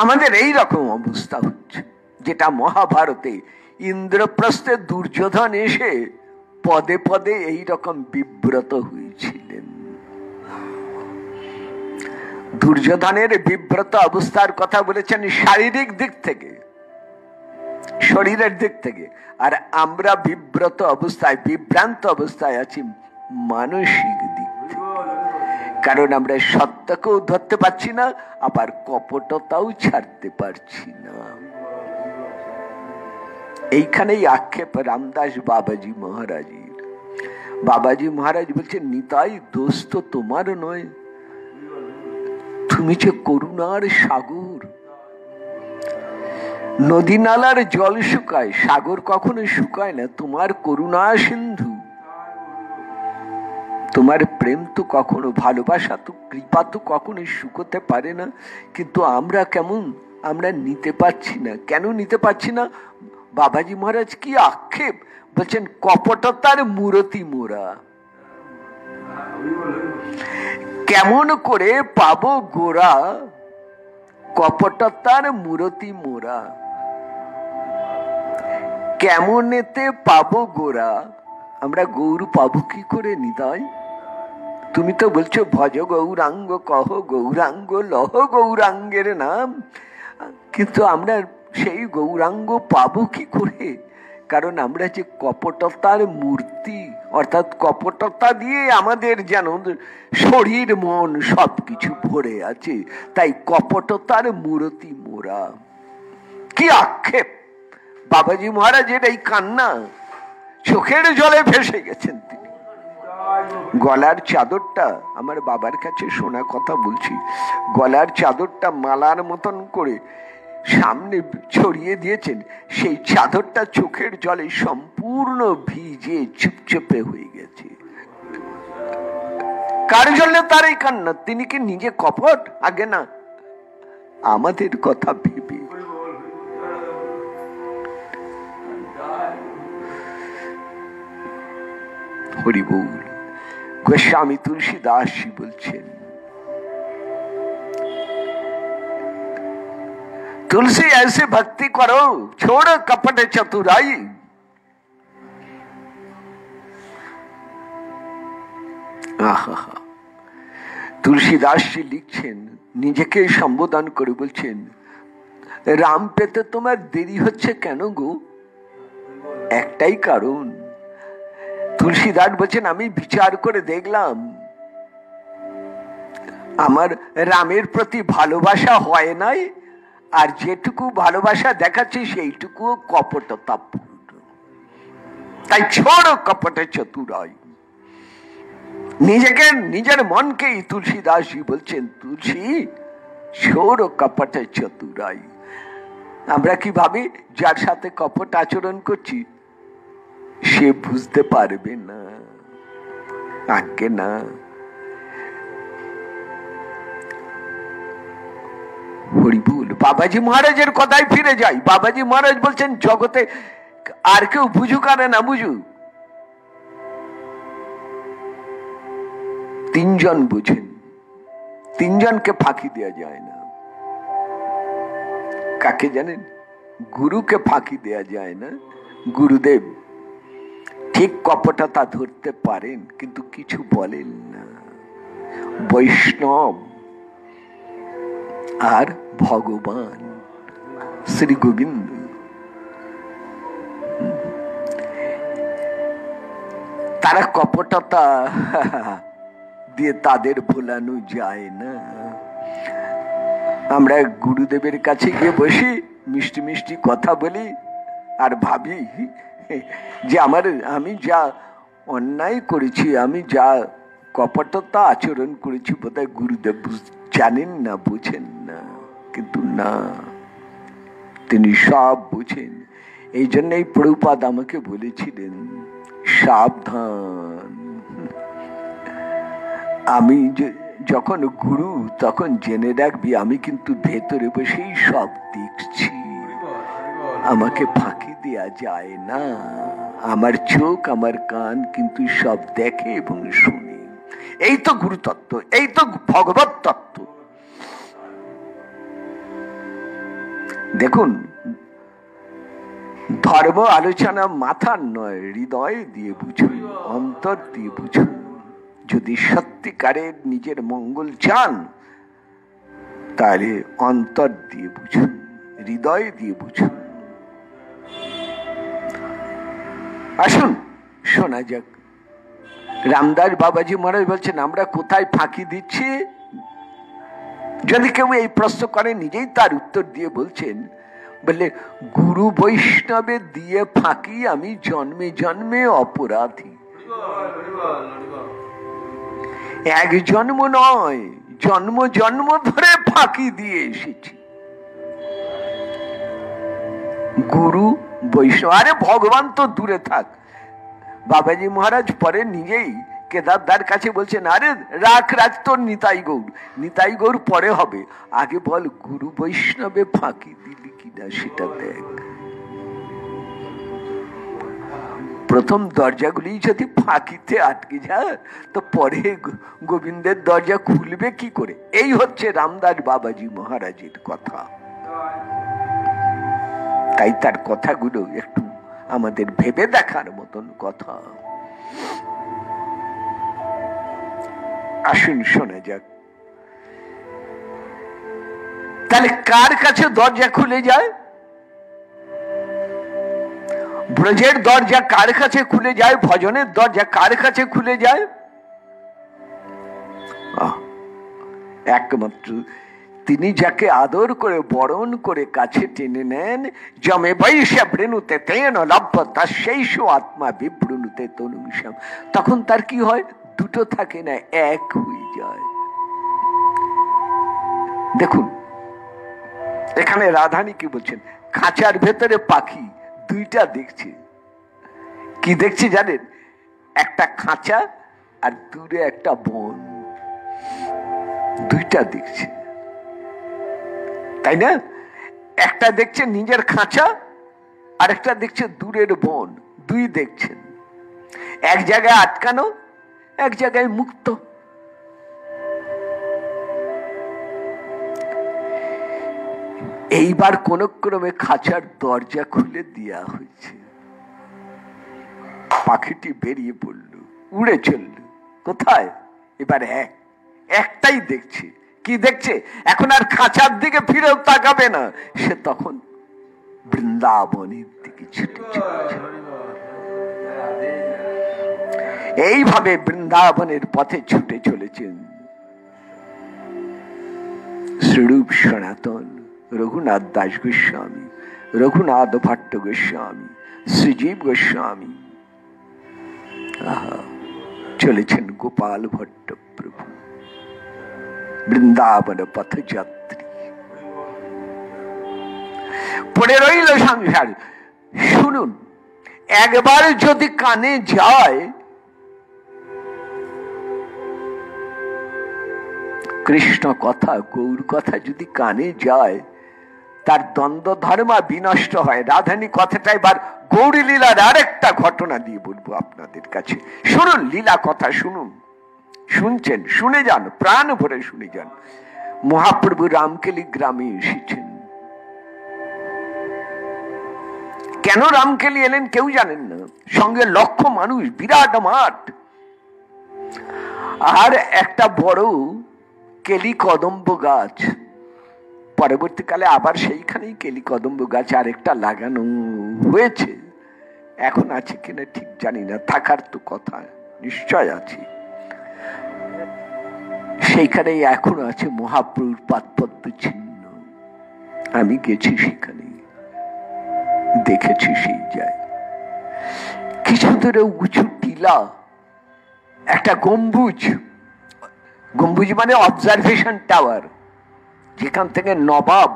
আমাদের এই রকম অবস্থা হচ্ছে, যেটা মহাভারতে ইন্দ্রপ্রস্থে দুর্যোধন এসে পদে পদে এই রকম বিব্রত হয়েছিলেন। দুর্যোধনের বিব্রত অবস্থার কথা বলেছেন শারীরিক দিক থেকে, শরীরের দিক থেকে, আর আমরা বিভ্রান্ত অবস্থায় আছি মানসিক দিক থেকে। কারণ আমরা সত্যকেও ধরতে পারছি না, আবার কপটতাও ছাড়তে পারছি না। এইখানেই আক্ষেপ রামদাস বাবাজি মহারাজের। বাবাজি মহারাজ বলছেন, নিতাই দোষ তো তোমার নয়, তুমি যে করুণার সাগর। নদী নালার জল শুকায়, সাগর কখনো শুকায় না। তোমার করুণা সিন্ধু, তোমার প্রেম তো কখনো, ভালোবাসা তো, কৃপা তো কখনো শুকোতে পারে না। কিন্তু আমরা কেমন, আমরা নিতে পারছি না। কেন নিতে পারছি না? বাবাজি মহারাজ কি আক্ষেপ, বলছেন কপটতার মূরতি মোরা। কেমন করে পাবো গোরা, কপটতার মূরতি মোরা। কেমনেতে পাবো গোরা, আমরা গৌর পাবো কি করে নিতাই? তুমি তো বলছো ভজ গৌরাঙ্গ, কহ গৌরাঙ্গ, লহ গৌরাঙ্গের নাম। কিন্তু আমরা সেই গৌরাঙ্গ পাবো কি করে? কারণ আমরা যে কপটতার মূর্তি, অর্থাৎ কপটতা দিয়ে আমাদের যেন শরীর মন সবকিছু ভরে আছে, তাই কপটতার মূর্তি মোরা। কি আক্ষেপ! বাবাজি মহারাজের এই কান্না, চোখের জলে ভেসে গেছেন তিনি। গলার চাদরটা, আমার বাবার কাছে শোনা কথা বলছি, গলার চাদরটা মালার মতন করে সামনে ছড়িয়ে দিয়েছেন। সেই চাদরটা চোখের জলে সম্পূর্ণ ভিজে চুপচুপে হয়ে গেছে। কার জন্য তার এই কান্না? তিনি কি নিজে কপট? আগে না, আমাদের কথা ভেবে। হরি বল। গোস্বামী তুলসীদাসজি বলছেন, तुलसी ऐसे भक्ति करो, छोड़ कपट चतुराई। তুলসীদাসজি লিখছেন, নিজেকে সম্বোধন করে বলছেন, রাম পেতে তোমার দেরি হচ্ছে কেন গো? একটাই কারণ। তুলসীদাস বলছেন, আমি বিচার করে দেখলাম আমার রামের প্রতি ভালোবাসা হয় নাই, আর যেটুকু ভালোবাসা দেখাচ্ছে সেইটুকু কপটতাপূর্ণ। তাই ছোড়ো কপটে চতুরাই। নিজেকে, নিজের মনকেই তুলসীদাসজি বলছেন, তুলসী ছোড়ো কপটে চতুরাই। আমরা কি ভাবি, যার সাথে কপট আচরণ করছি সে বুঝতে পারবে না। আগে না। হরিবুল। বাবাজি মহারাজের কথায় ফিরে যাই। বাবাজি মহারাজ বলছেন, জগতে আর কেউ বুঝুক আর না বুঝুক, তিনজন বুঝেন, তিনজনকে ফাঁকি দেওয়া যায় না। কাকে জানেন? গুরুকে ফাঁকি দেওয়া যায় না। গুরুদেব ঠিক কপটতা ধরতে পারেন, কিন্তু কিছু বলেন না। বৈষ্ণব আর ভগবান শ্রী গোবিন্দ, তারা কপটতা দিয়ে তাদের ভোলানো যায় না। আমরা গুরুদেবের কাছে গিয়ে বসি, মিষ্টি মিষ্টি কথা বলি, আর ভাবি যে আমি যা অন্যায় করেছি, আমি যা কপটতা আচরণ করেছি, বোধহয় গুরুদেব জানেন না, বুঝেন না। কিন্তু না, তিনি সব বুঝেন। এই জন্যই প্রভুপাদ আমাকে বলেছিলেন, সাবধান, আমি যখন গুরু তখন জেনে রাখবি আমি কিন্তু ভেতরে বসেই সব দেখছি, আমাকে ফাঁকি দেয়া যায় না। আমার চোখ, আমার কান কিন্তু সব দেখে এবং শুনে। এই তো গুরুতত্ত্ব, এই তো ভগবত তত্ত্ব। দেখুন, ধর্ম আলোচনা মাথার নয়, হৃদয় দিয়ে বুঝুন, অন্তর দিয়ে বুঝুন। যদি সত্যিকারের নিজের মঙ্গল চান, তাহলে অন্তর দিয়ে বুঝুন, হৃদয় দিয়ে বুঝুন। আসুন শোনা যাক। রামদাস বাবাজি মহারাজ বলছেন, আমরা কোথায় ফাঁকি দিচ্ছি? যদি কেউ এই প্রশ্ন করে, নিজেই তার উত্তর দিয়ে বলছেন, বললে গুরু বৈষ্ণবে দিয়ে ফাঁকি আমি জন্মে জন্মে অপরাধী। এক জন্ম নয়, জন্ম জন্ম ধরে ফাঁকি দিয়ে এসেছি। গুরু বৈষ্ণব, আরে ভগবান তো দূরে থাক। বাবাজি মহারাজ পরে নিজেই কেদারদার কাছে বলছেন, আরে রাখ রাখ তোর নিতাই গৌর, নিতাই গৌর পরে হবে, আগে বল গুরু বৈষ্ণবে ফাঁকি দিলি কিনা সেটা দেখ। প্রথম দরজাগুলি যদি ফাঁকিতে আটকে যায়, তো পরে গোবিন্দের দরজা খুলবে কি করে? এই হচ্ছে রামদাস বাবাজি মহারাজের কথা। তাই তার কথাগুলো একটু আমাদের ভেবে দেখার মতন কথা। আসুন শোনা যাক, তাহলে কার কাছে দরজা খুলে যায়? ব্রজের দরজা কার কাছে খুলে যায়? ভজনের দরজা কার কাছে খুলে যায়? একমাত্র তিনি যাকে আদর করে বরণ করে কাছে টেনে নেন, জমে বৈশা বৃণুতে তেন লভ্য তস্যৈষ আত্মা বিবৃণুতে তনুষাম। তখন তার কি হয়? দুটো থাকে না, এক হয়ে যায়। দেখুন এখানে রাধানী কি বলছেন, খাঁচার ভেতরে পাখি দুইটা দেখছে। কি দেখছে জানেন? একটা খাঁচা আর দূরে একটা বন, দুইটা দেখছে, তাই না? একটা দেখছে নিজের খাঁচা, আর একটা দেখছে দূরের বন, দুই দেখছেন। এক জায়গায় আটকানো, এক জায়গায় মুক্ত। এইবার কোন ক্রমে খাঁচার দরজা খুলে দেওয়া হয়েছে, পাখিটি বেরিয়ে পড়ল, উড়ে চলল। কোথায়? এবার একটাই দেখছে। কি দেখছে? এখন আর খাঁচার দিকে ফিরেও তাকাবে না, সে তখন বৃন্দাবনের দিকে ছুটে চলেছে। এইভাবে বৃন্দাবনের পথে ছুটে চলেছেন শ্রীরূপ সনাতন, রঘুনাথ দাস গোস্বামী, রঘুনাথ ভট্ট গোস্বামী, শ্রীজীব গোস্বামী, চলেছেন গোপাল ভট্ট প্রভু, বৃন্দাবন পথযাত্রী। পড়ে রইল সংসার। শুনুন, একবার যদি কানে যায় কৃষ্ণ কথা, গৌর কথা যদি কানে যায়, তার দ্বন্দ্ব ধর্মা বিনষ্ট হয়। রাধানী কথাটা এবার গৌরী লীলার আরেকটা ঘটনা দিয়ে বলবো আপনাদের কাছে। শুনুন, লীলা কথা শুনুন, শুনছেন, শুনে যান, প্রাণ ভরে শুনে যান। মহাপ্রভু রামকেলি গ্রামে এসেছেন। কেন রামকেলি এলেন কেউ জানেন না। সঙ্গে লক্ষ মানুষ, বিরাট মাঠ, আর একটা বড় কেলি কদম্ব গাছ। পরবর্তীকালে আবার সেইখানেই কেলি কদম্ব গাছ আরেকটা লাগানো হয়েছে। এখন আছে কিনা ঠিক জানি না, থাকার তো কথা নিশ্চয় আছে। সেইখানে এখন আছে মহাপ্রভুর পাদপদ্ম চিহ্ন। আমি গেছি সেখানে, দেখেছি সেই যায়। কিছু দূরে উঁচু টিলা, একটা গম্বুজ, গম্বুজ মানে অবজারভেশন টাওয়ার, যেখান থেকে নবাব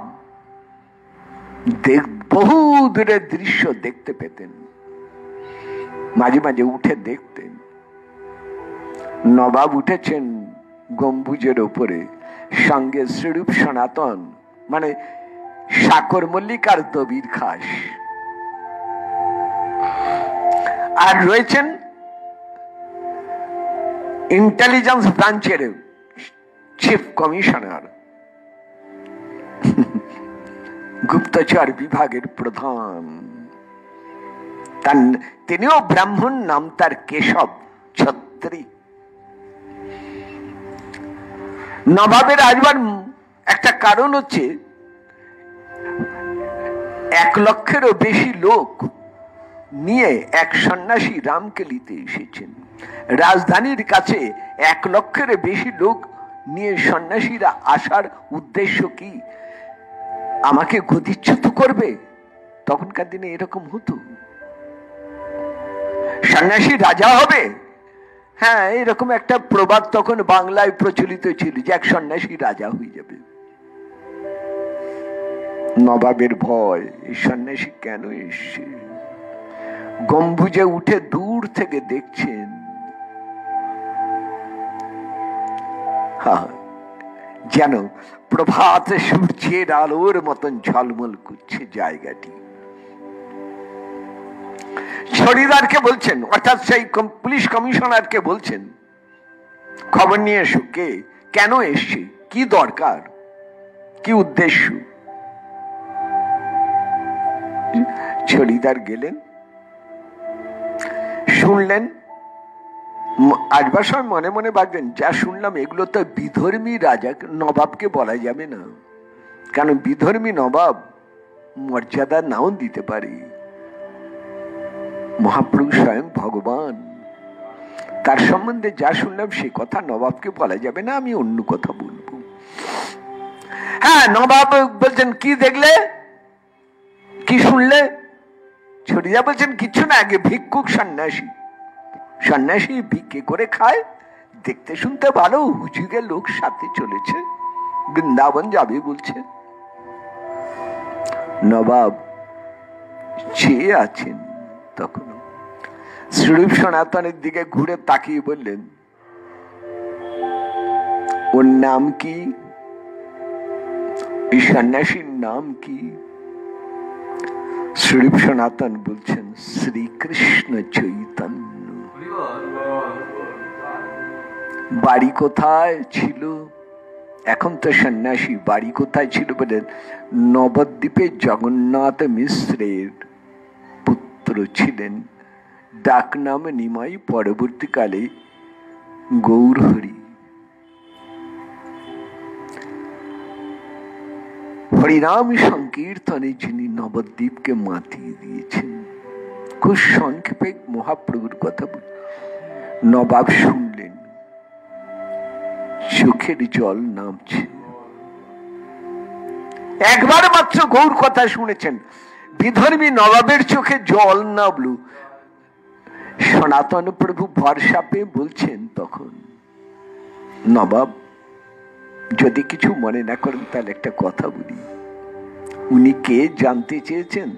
বহু দূরের দৃশ্য দেখতে পেতেন, মাঝে মাঝে উঠে দেখতেন। নবাব উঠেছেন গম্বুজের ওপরে, সঙ্গে শ্রীরূপ সনাতন মানে সাকর মল্লিকার দবির খাস, আর রয়েছেন ইন্টেলিজেন্স ব্রাঞ্চের চিফ কমিশনার, গুপ্তচর বিভাগের প্রধান। তিনিও ব্রাহ্মণ, নাম তার কেশব ছত্রী। নবাবের আসবার একটা কারণ হচ্ছে 1 লক্ষেরও বেশি লোক নিয়ে এক সন্ন্যাসী রামকেলিতে এসেছেন। রাজধানীর কাছে 1 লক্ষের বেশি লোক নিয়ে সন্ন্যাসীরা আসার উদ্দেশ্য কি? আমাকে গদিচ্যুত করবে? তখনকার দিনে এরকম হতো। সন্ন্যাসী রাজা হবে? হ্যাঁ, এরকম একটা প্রবাদ তখন বাংলায় প্রচলিত ছিল যে এক সন্ন্যাসী রাজা হয়ে যাবে। নবাবের ভয়, এই সন্ন্যাসী কেন এসছে? গম্বুজে উঠে দূর থেকে দেখছেন, যেন প্রভাত সূর্যের আলোর মতন ঝলমল করছে জায়গাটি। ছড়িদারকে বলছেন, অর্থাৎ সেই পুলিশ কমিশনারকে বলছেন, খবর নিয়ে এসো, কে কেন এসছে, কি দরকার, কি উদ্দেশ্য। ছড়িদার গেলেন, শুনলেন। আসবার সময় মনে মনে ভাবলেন, যা শুনলাম এগুলো তো বিধর্মী রাজা, নবাবকে বলা যাবে না, কারণ বিধর্মী নবাব মর্যাদা নাও দিতে পারে। মহাপ্রভু স্বয়ং ভগবান, তার সম্বন্ধে যা শুনলাম সে কথা নবাবকে বলা যাবে না, আমি অন্য কথা বলবো। হ্যাঁ, নবাব বলছেন, কি দেখলে, কি শুনলে? ছড়িদা বলছেন, কিছু না, আগে ভিক্ষুক সন্ন্যাসী, সন্ন্যাসী ভিক্ষে করে খায়, দেখতে শুনতে ভালো, হুজুগের লোক সাথে চলেছে, বৃন্দাবন যাবে বলছে। নবাব চেয়ে আছেন, তখন শ্রীরূপ সনাতনের দিকে ঘুরে তাকিয়ে বললেন, ওর নাম কি, এই সন্ন্যাসীর নাম কি? শ্রীরূপ সনাতন বলছেন, শ্রীকৃষ্ণ চৈতন্য। বাড়ি কোথায় ছিল? এখন তো সন্ন্যাসী, বাড়ি কোথায় ছিল বলেন, নবদ্বীপে জগন্নাথ মিশ্রের পুত্র ছিলেন, ডাক নাম নিমাই, পরবর্তীকালে গৌরহরি। হরিনাম সংকীর্তনে যিনি নবদ্বীপকে মাতিয়ে দিয়েছেন। খুব সংক্ষেপে মহাপ্রভুর কথা বল। নবাব শুনলেন, চোখের জল নামছে। একবার মাত্র গৌর কথা শুনেছেন, বিধর্মী নবাবের চোখে জল নামলো। সনাতন প্রভু ভরসা পেয়ে বলছেন, তখন নবাব যদি কিছু মনে না করেন তাহলে একটা কথা বলি। উনি কে জানতে চেয়েছেন?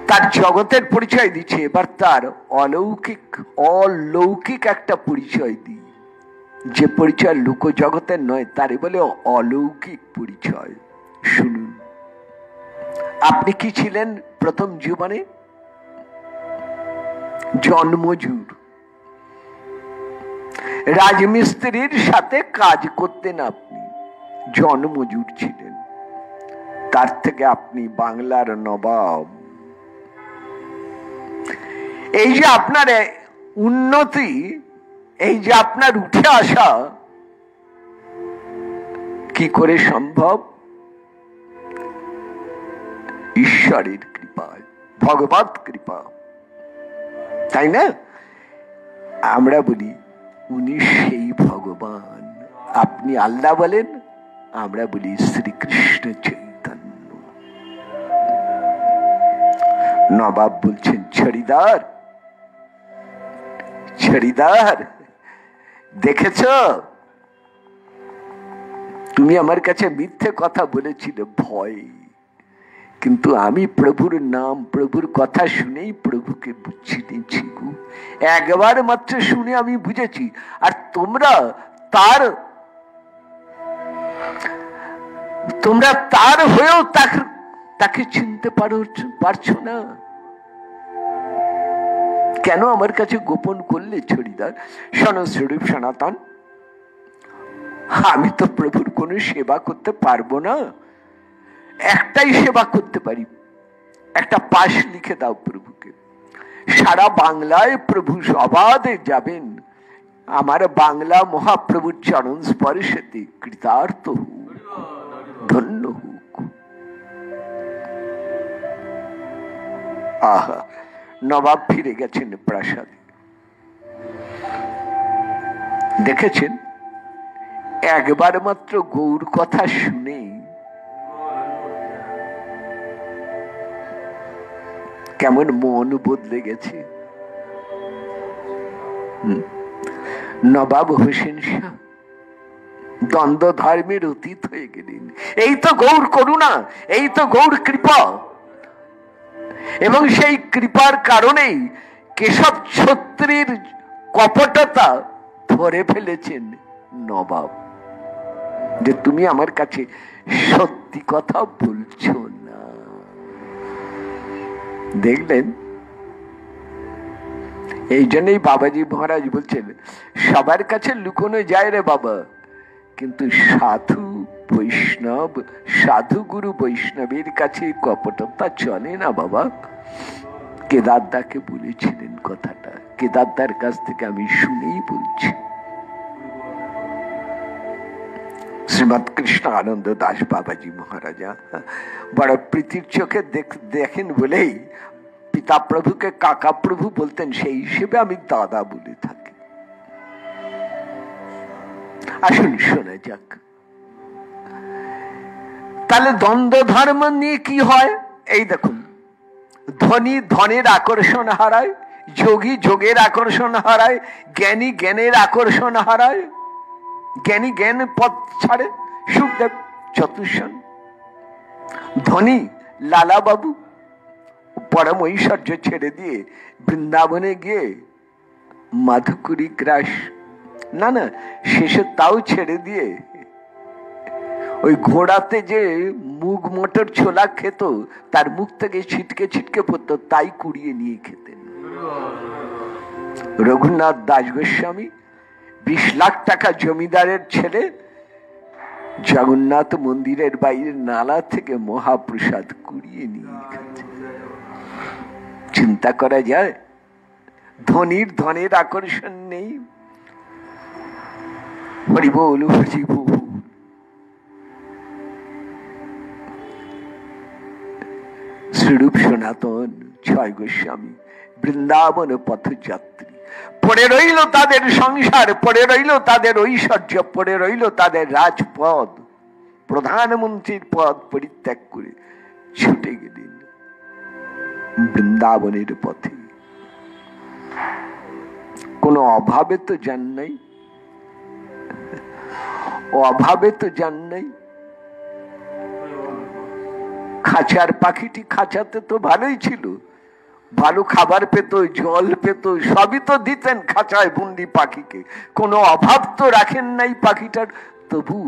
তার জগতের পরিচয় দিচ্ছে, এবার তার অলৌকিক একটা পরিচয় দিই, যে পরিচয় লোক জগতের নয়, তারে বলে অলৌকিক পরিচয়। শুনুন, আপনি কি ছিলেন প্রথম জীবনে? জন্মজুর, রাজমিস্ত্রির সাথে কাজ করতেন, আপনি জন্মজুর ছিলেন। তার থেকে আপনি বাংলার নবাব। এই যে আপনার উন্নতি, এই যে আপনার উঠে আসা, কি করে সম্ভব? ঈশ্বরের কৃপায়, ভগবত কৃপা, তাই না? আমরা বলি উনি সেই ভগবান। আপনি আল্লাহ বলেন, আমরা বলি শ্রীকৃষ্ণ চৈতন্য। নবাব বলছেন, ছড়িদার, ছড়িদার, দেখেছ তুমি আমার কাছে মিথ্যে কথা বলেছিলে ভয়, কিন্তু আমি প্রভুর নাম, প্রভুর কথা শুনেই প্রভুকে চিনেছি গো। একবার মাত্র শুনে আমি বুঝেছি। আর তোমরা তার হয়েও তাকে চিনতে পারছো না। কেন আমার কাছে গোপন করলে? ছড়িদার শোনো, স্বরূপ সনাতন, আমি তো প্রভুর কোনো সেবা করতে পারবো না, একটাই সেবা করতে পারি, একটা পাশ লিখে দাও প্রভুকে। সারা বাংলায় প্রভু সবাদে যাবেন, আমার বাংলা মহাপ্রভুর চরণ স্পর্শেতে কৃতার্থ হোক, ধন্য হোক। আহা, নবাব ফিরে গেছেন প্রাসাদে। দেখেছেন একবার মাত্র গৌর কথা শুনে কেমন মন বদলে গেছে। নবাব হোসেন শাহ দ্বন্দ্ব ধর্মের অতীত হয়ে গেলেন। এই তো গৌর করুণা, এই তো গৌর কৃপা। এবং সেই কৃপার কারণেই কেশব ছত্রীর কপটতা ধরে ফেলেছেন নবাব, যে তুমি আমার কাছে সত্যি কথা বলছো না। দেখলেন, এই জন্যই বাবাজি মহারাজ বলছেন সবার কাছে লুকোনো যায় রে বাবা, কিন্তু সাধু বৈষ্ণব, সাধু গুরু বৈষ্ণবের কাছে কপটতা চলে না বাবা। কেদারদাকে বলেছিলেন কথাটা, কেদারদার কাছ থেকে আমি শুনেই বলছি। শ্রীমৎ কৃষ্ণ আনন্দ দাস বাবাজি মহারাজা বড় প্রীতির চোখে দেখেন বলেই পিতা প্রভুকে কাকা প্রভু বলতেন, সেই হিসেবে আমি দাদা বলে থাকি। আসুন শোনা যাক, তাহলে দ্বন্দ্ব ধর্ম নিয়ে কি হয়। এই দেখুন, ধনী ধনের আকর্ষণ হারায়, যোগী যোগের আকর্ষণ হারায়, জ্ঞানী জ্ঞানের আকর্ষণ হারায়, জ্ঞানী জ্ঞান পথ ছাড়ে। সুখদেব চতুর্শন, ধনী লালা বাবু পরম ঐশ্বর্য ছেড়ে দিয়ে বৃন্দাবনে গিয়ে মাধুকুরি গ্রাস, না না শেষে তাও ছেড়ে দিয়ে ওই ঘোড়াতে যে মুগ মটর ছোলা খেত, তার মুখ থেকে ছিটকে ছিটকে পড়তো, তাই কুড়িয়ে নিয়ে খেতেন। রঘুনাথ দাস গোস্বামী 20 লাখ টাকা জমিদারের ছেলে, জগন্নাথ মন্দিরের বাইরে নালা থেকে মহাপ্রসাদ কুড়িয়ে নিয়ে খেতেন। চিন্তা করা যায়, ধনীর ধনের আকর্ষণ নেই। হরি বল হরি বল। শ্রীরূপ সনাতন 6 গোস্বামী বৃন্দাবন পথযাত্রী, পড়ে রইল তাদের সংসার, পড়ে রইল তাদের ঐশ্বর্য, পড়ে রইল তাদের রাজপদ, প্রধানমন্ত্রীর পদ পরিত্যাগ করে ছুটে গেলেন বৃন্দাবনের পথে। কোনো অভাবে তো যান নাই, অভাবে তো যান নাই। খাঁচার পাখিটি খাঁচাতে তো ভালোই ছিল, ভালো খাবার পেত, জল পেত, সবই তো দিতেন খাঁচায় বন্দি পাখিকে, কোনো অভাব তো রাখেন নাই পাখিটার। তবু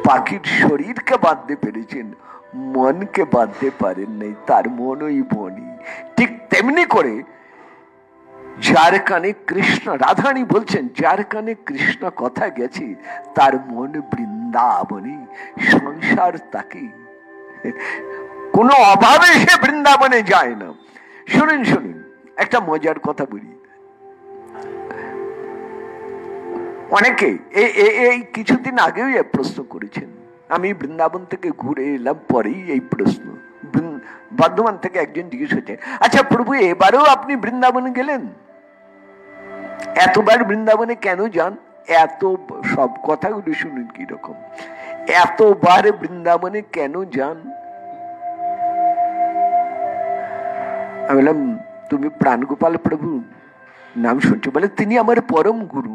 পাখির শরীরকে বাঁধতে পেরেছেন, মনকে বাঁধতে পারেন নাই, তার মন ওই বনি। ঠিক তেমনি করে যার কানে কৃষ্ণ, রাধারানী বলছেন যার কানে কৃষ্ণ কথা গেছে তার মন বৃন্দাবনে, সংসার তাকে, কোনো অভাবে সে বৃন্দাবনে যায় না। শুনুন শুনুন, একটা মজার কথা বলি। অনেকে এই কিছুদিন আগেও এই প্রশ্ন করেছেন, আমি বৃন্দাবন থেকে ঘুরে এলাম পরেই এই প্রশ্ন। বর্ধমান থেকে একজন জিজ্ঞেস হচ্ছে, আচ্ছা প্রভু এবারেও আপনি বৃন্দাবনে গেলেন, এতবার বৃন্দাবনে কেন যান? এত সব কথাগুলো শুনুন কিরকম, এতবার বৃন্দাবনে কেন যান? আমি বললাম, তুমি প্রাণগোপাল প্রভু নাম শুনছো? বলে তিনি আমার পরম গুরু।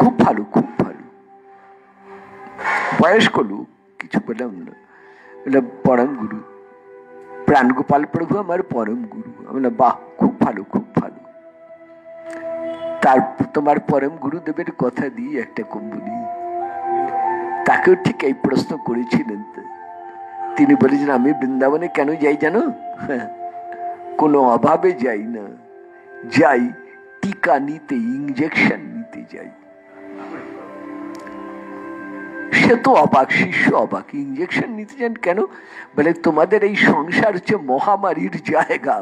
খুব ভালো, খুব ভালো, বয়স্ক লোক, কিছু বললাম না। বললাম পরম গুরু, প্রাণগোপাল প্রভু আমার পরম গুরু। আমি বললাম বাহ, খুব ভালো, খুব ভালো। তার তোমার পরম গুরুদেবের কথা দিয়ে একটা কম বলি, তাকেও ঠিক এই প্রশ্ন করেছিলেন। তিনি বলেছেন আমি বৃন্দাবনে কেন যাই জানো? কোনো অভাবে যাই না, যাই টিকা নিতে, ইঞ্জেকশন নিতে যাই। সে তো অবাক, শিষ্য অবাক, ইঞ্জেকশন নিতে যান কেন? বলে তোমাদের এই সংসার হচ্ছে মহামারীর জায়গা,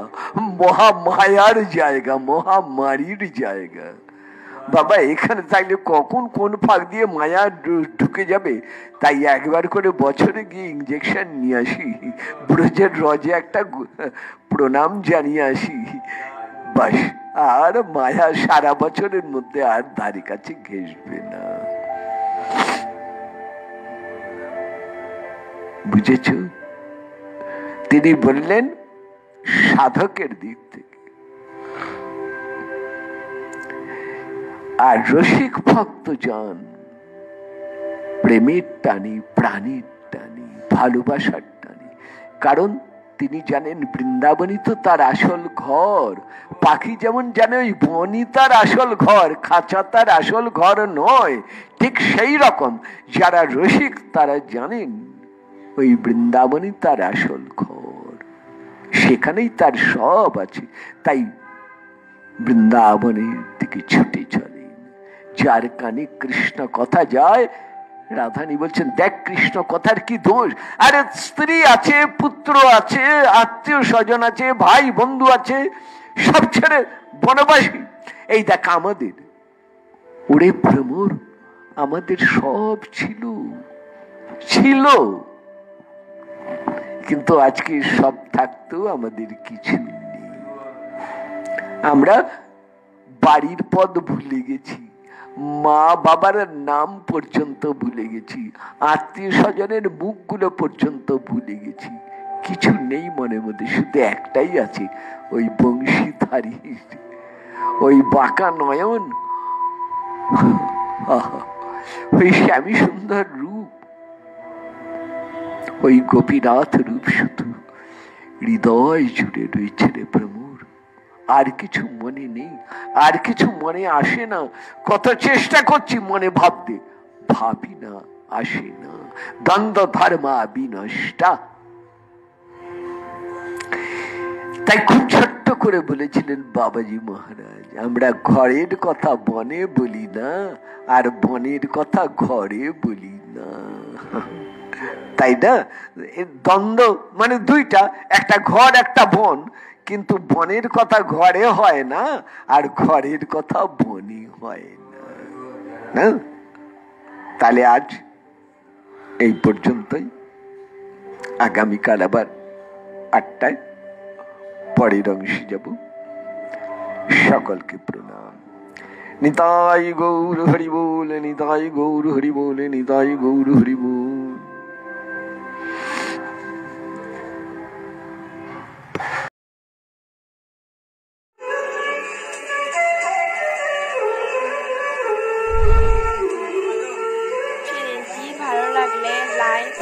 মহামায়ার জায়গা, মহামারীর জায়গা। বাবা এখানে থাকলে কখন কোন ফাঁক দিয়ে মায়া ঢুকে যাবে, তাই একবার করে বছরে গিয়ে ইঞ্জেকশন নিয়ে আসি, ব্রজের রজে একটা প্রণাম জানিয়ে আসি, বাস। আর মায়া সারা বছরের মধ্যে আর ধারে কাছে ঘেসবে না। বুঝেছ? তিনি বললেন সাধকের দিক থেকে। আর রসিক ভক্ত জন প্রেমের টানি, প্রাণীর টানি, ভালোবাসার টানি। কারণ তিনি জানেন বৃন্দাবনই তো তার আসল ঘর। পাখি যেমন জানে ওই বনই তার আসল ঘর, খাঁচা তার আসল ঘর নয়, ঠিক সেই রকম যারা রসিক তারা জানেন ওই বৃন্দাবনই তার আসল ঘর, সেখানেই তার সব আছে। তাই বৃন্দাবনের দিকে ছুটে চলেন। যার কানে কৃষ্ণ কথা যায়, রাধানী বলছেন দেখ কৃষ্ণ কথার কি দোষ। আরে স্ত্রী আছে, পুত্র আছে, আত্মীয় স্বজন আছে, ভাই বন্ধু আছে, সব ছেড়ে বনবাসী। এই দেখ আমাদের, ওরে ভ্রমর, আমাদের সব ছিল ছিল, কিন্তু আজকে সব থাকতেও আমাদের কিছু নেই। আমরা বাড়ির পদ ভুলে গেছি, মা বাবার নাম পর্যন্ত ভুলে গেছি, আত্মীয় স্বজনের মুখগুলো পর্যন্ত ভুলে গেছি। কিছু নেই মনের মধ্যে, শুধু একটাই আছে, ওই বংশীধারী, ওই বাঁকা নয়ন, ওই শ্যামী সুন্দর রূপ, ওই গোপীনাথ রূপ শুধু হৃদয় জুড়ে রয়েছে রে প্রমোর। আর কিছু মনে নেই, আর কিছু মনে আসে না। কত চেষ্টা করছি মনে ভাবতে, ভাবি না, আসে না। দ্বন্দ্ব ধর্মা বিনষ্টা। তাই খুব ছোট্ট করে বলেছিলেন বাবাজি মহারাজ, আমরা ঘরের কথা বনে বলি না, আর বনের কথা ঘরে বলি না। তাই না? দ্বন্দ্ব মানে দুইটা, একটা ঘর একটা বন, কিন্তু বনের কথা ঘরে হয় না, আর ঘরের কথা বনে হয় না। তাহলে আজ এই পর্যন্তই। আগামীকাল আবার 8টায় পরের অংশে যাব। সকলকে প্রণাম। নিতাই গৌর হরি বল, নিতাই গৌর হরি বল, নিতাই গৌর হরি বল। ভালো লাগলে লাইক